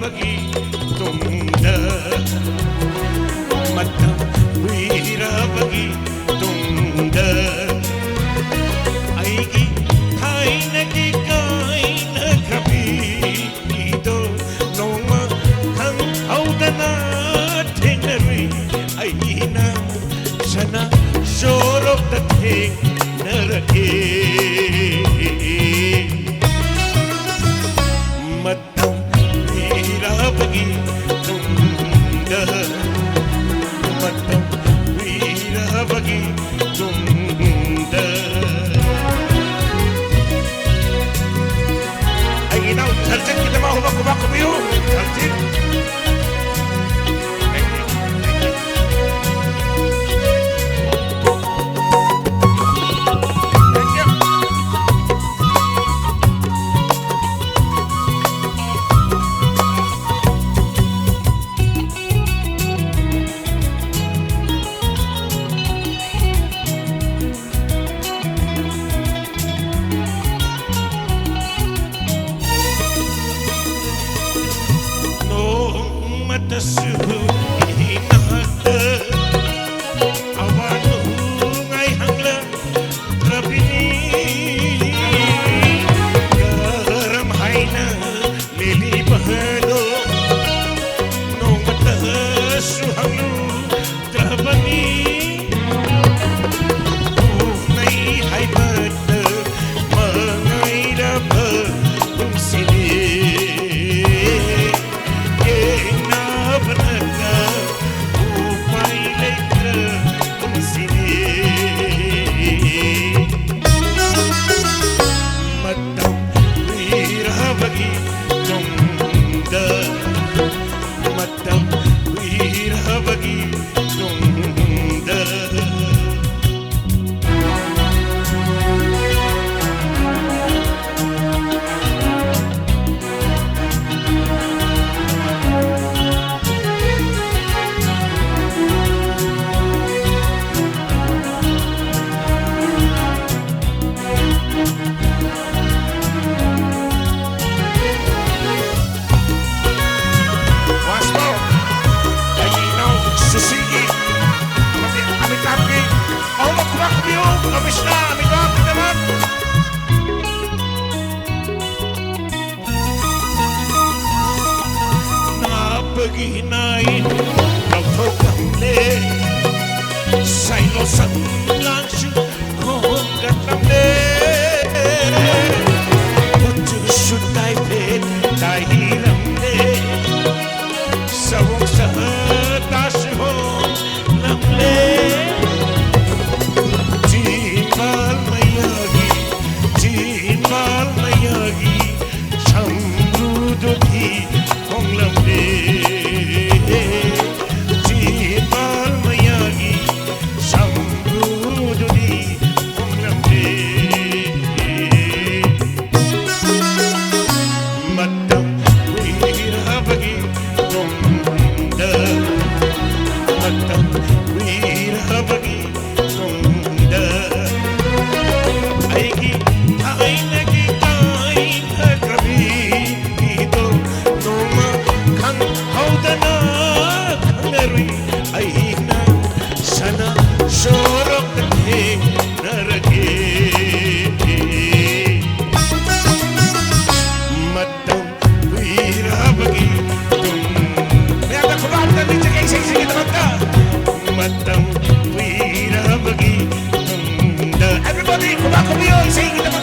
bagi tunda matam wira bagi tunda aigi thaina ki kaina kabi do noma khang haudana thenari aina sana shorok the thing narake matam wira bagi tunda matam wira bagi tunda ay now chalchin kita mau baku biu chalchin suhu inata awanu ngai hangla rabini garam haina lili bahalo nongata suhalu trabani nai haibat mangai rabha unsini Pagihinain ng pagkamli sa'y losang langsyon kong katamli putusod tayo pin dahil amli sawang sa tasyon lamli Jimal mayagi chamrudoti kong lamli Everybody, come on, say it.